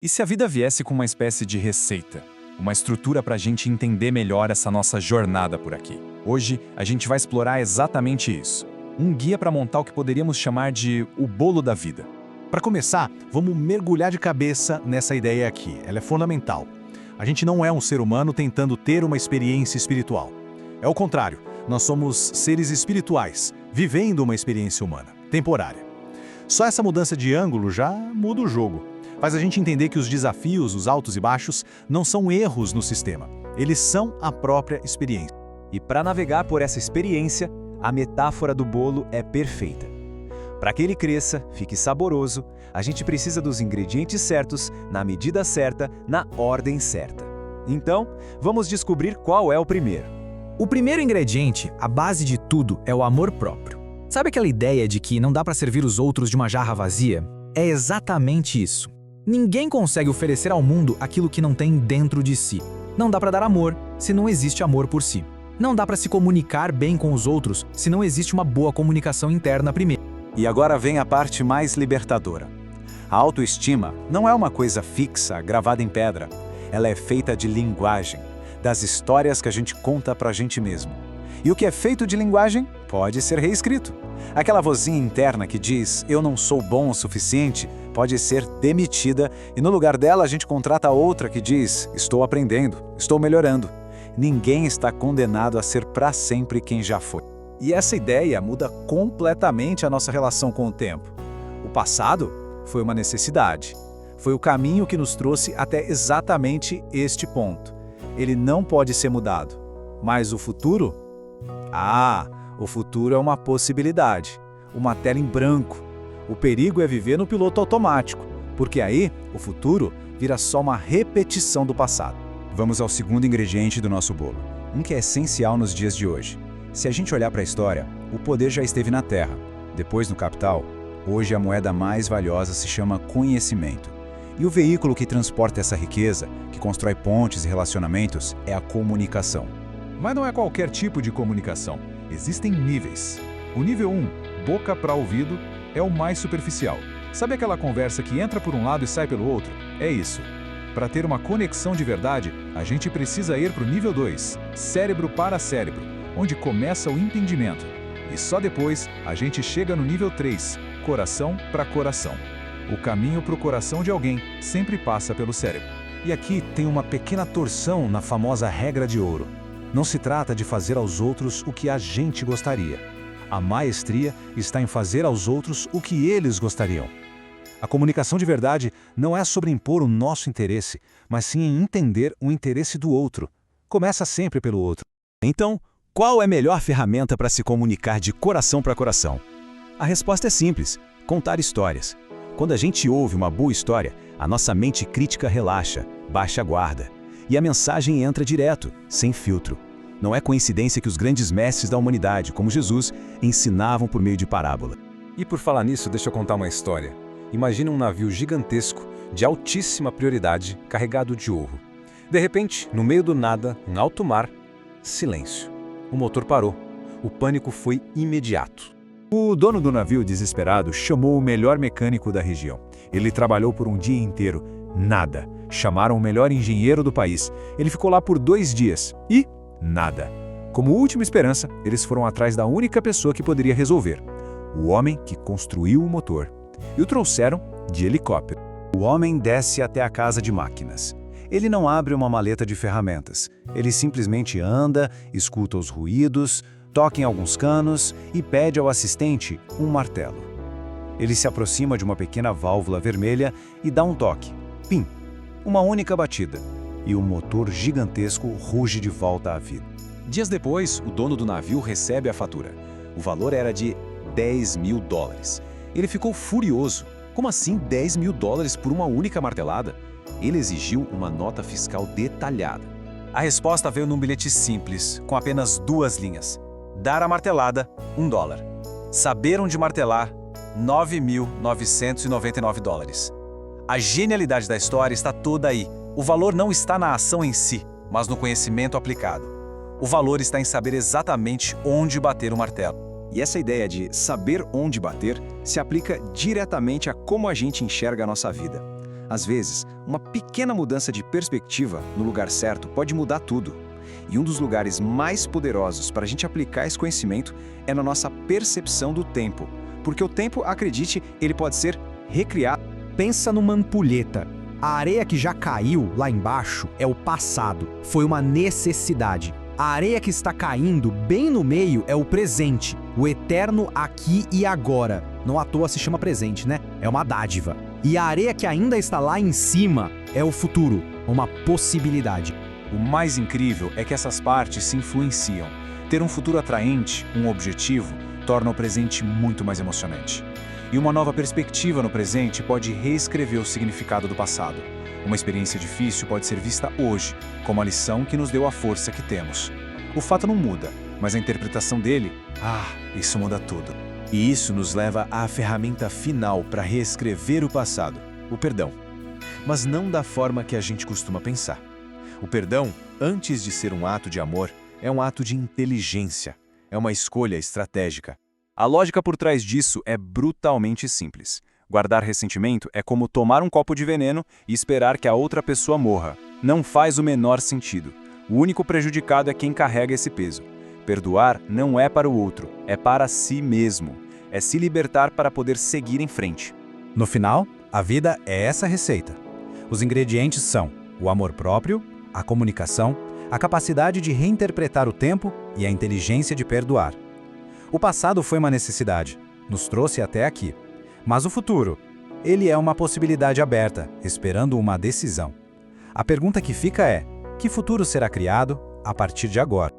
E se a vida viesse com uma espécie de receita? Uma estrutura para a gente entender melhor essa nossa jornada por aqui. Hoje, a gente vai explorar exatamente isso. Um guia para montar o que poderíamos chamar de o bolo da vida. Para começar, vamos mergulhar de cabeça nessa ideia aqui. Ela é fundamental. A gente não é um ser humano tentando ter uma experiência espiritual. É o contrário, nós somos seres espirituais, vivendo uma experiência humana, temporária. Só essa mudança de ângulo já muda o jogo. Faz a gente entender que os desafios, os altos e baixos, não são erros no sistema. Eles são a própria experiência. E para navegar por essa experiência, a metáfora do bolo é perfeita. Para que ele cresça, fique saboroso, a gente precisa dos ingredientes certos, na medida certa, na ordem certa. Então, vamos descobrir qual é o primeiro. O primeiro ingrediente, a base de tudo, é o amor próprio. Sabe aquela ideia de que não dá para servir os outros de uma jarra vazia? É exatamente isso. Ninguém consegue oferecer ao mundo aquilo que não tem dentro de si. Não dá para dar amor se não existe amor por si. Não dá para se comunicar bem com os outros se não existe uma boa comunicação interna primeiro. E agora vem a parte mais libertadora. A autoestima não é uma coisa fixa, gravada em pedra. Ela é feita de linguagem, das histórias que a gente conta pra gente mesmo. E o que é feito de linguagem pode ser reescrito. Aquela vozinha interna que diz, eu não sou bom o suficiente, pode ser demitida e no lugar dela a gente contrata outra que diz, estou aprendendo, estou melhorando. Ninguém está condenado a ser para sempre quem já foi. E essa ideia muda completamente a nossa relação com o tempo. O passado foi uma necessidade. Foi o caminho que nos trouxe até exatamente este ponto. Ele não pode ser mudado. Mas o futuro? O futuro é uma possibilidade. Uma tela em branco. O perigo é viver no piloto automático, porque aí o futuro vira só uma repetição do passado. Vamos ao segundo ingrediente do nosso bolo, um que é essencial nos dias de hoje. Se a gente olhar para a história, o poder já esteve na Terra. Depois no capital, hoje a moeda mais valiosa se chama conhecimento. E o veículo que transporta essa riqueza, que constrói pontes e relacionamentos, é a comunicação. Mas não é qualquer tipo de comunicação. Existem níveis. O nível 1, boca para ouvido, é o mais superficial. Sabe aquela conversa que entra por um lado e sai pelo outro? É isso. Para ter uma conexão de verdade, a gente precisa ir para o nível 2, cérebro para cérebro, onde começa o entendimento. E só depois a gente chega no nível 3, coração para coração. O caminho para o coração de alguém sempre passa pelo cérebro. E aqui tem uma pequena torção na famosa regra de ouro. Não se trata de fazer aos outros o que a gente gostaria. A maestria está em fazer aos outros o que eles gostariam. A comunicação de verdade não é sobre impor o nosso interesse, mas sim em entender o interesse do outro. Começa sempre pelo outro. Então, qual é a melhor ferramenta para se comunicar de coração para coração? A resposta é simples: contar histórias. Quando a gente ouve uma boa história, a nossa mente crítica relaxa, baixa a guarda. E a mensagem entra direto, sem filtro. Não é coincidência que os grandes mestres da humanidade, como Jesus, ensinavam por meio de parábola. E por falar nisso, deixa eu contar uma história. Imagina um navio gigantesco, de altíssima prioridade, carregado de ouro. De repente, no meio do nada, em alto mar, silêncio. O motor parou. O pânico foi imediato. O dono do navio, desesperado, chamou o melhor mecânico da região. Ele trabalhou por um dia inteiro. Nada. Chamaram o melhor engenheiro do país. Ele ficou lá por 2 dias. E nada. Como última esperança, eles foram atrás da única pessoa que poderia resolver. O homem que construiu o motor. E o trouxeram de helicóptero. O homem desce até a casa de máquinas. Ele não abre uma maleta de ferramentas. Ele simplesmente anda, escuta os ruídos, toca em alguns canos e pede ao assistente um martelo. Ele se aproxima de uma pequena válvula vermelha e dá um toque. Pim! Uma única batida. E o motor gigantesco ruge de volta à vida. Dias depois, o dono do navio recebe a fatura. O valor era de $10.000. Ele ficou furioso. Como assim $10.000 por uma única martelada? Ele exigiu uma nota fiscal detalhada. A resposta veio num bilhete simples, com apenas 2 linhas. Dar a martelada, $1. Saber onde martelar, $9.999. A genialidade da história está toda aí. O valor não está na ação em si, mas no conhecimento aplicado. O valor está em saber exatamente onde bater o martelo. E essa ideia de saber onde bater se aplica diretamente a como a gente enxerga a nossa vida. Às vezes, uma pequena mudança de perspectiva no lugar certo pode mudar tudo. E um dos lugares mais poderosos para a gente aplicar esse conhecimento é na nossa percepção do tempo. Porque o tempo, acredite, ele pode ser recriado. Pensa numa ampulheta. A areia que já caiu lá embaixo é o passado, foi uma necessidade. A areia que está caindo bem no meio é o presente, o eterno aqui e agora. Não à toa se chama presente, né? É uma dádiva. E a areia que ainda está lá em cima é o futuro, uma possibilidade. O mais incrível é que essas partes se influenciam. Ter um futuro atraente, um objetivo, torna o presente muito mais emocionante. E uma nova perspectiva no presente pode reescrever o significado do passado. Uma experiência difícil pode ser vista hoje como a lição que nos deu a força que temos. O fato não muda, mas a interpretação dele, isso muda tudo. E isso nos leva à ferramenta final para reescrever o passado, o perdão. Mas não da forma que a gente costuma pensar. O perdão, antes de ser um ato de amor, é um ato de inteligência. É uma escolha estratégica. A lógica por trás disso é brutalmente simples. Guardar ressentimento é como tomar um copo de veneno e esperar que a outra pessoa morra. Não faz o menor sentido. O único prejudicado é quem carrega esse peso. Perdoar não é para o outro, é para si mesmo. É se libertar para poder seguir em frente. No final, a vida é essa receita. Os ingredientes são o amor próprio, a comunicação, a capacidade de reinterpretar o tempo e a inteligência de perdoar. O passado foi uma necessidade, nos trouxe até aqui. Mas o futuro, ele é uma possibilidade aberta, esperando uma decisão. A pergunta que fica é: que futuro será criado a partir de agora?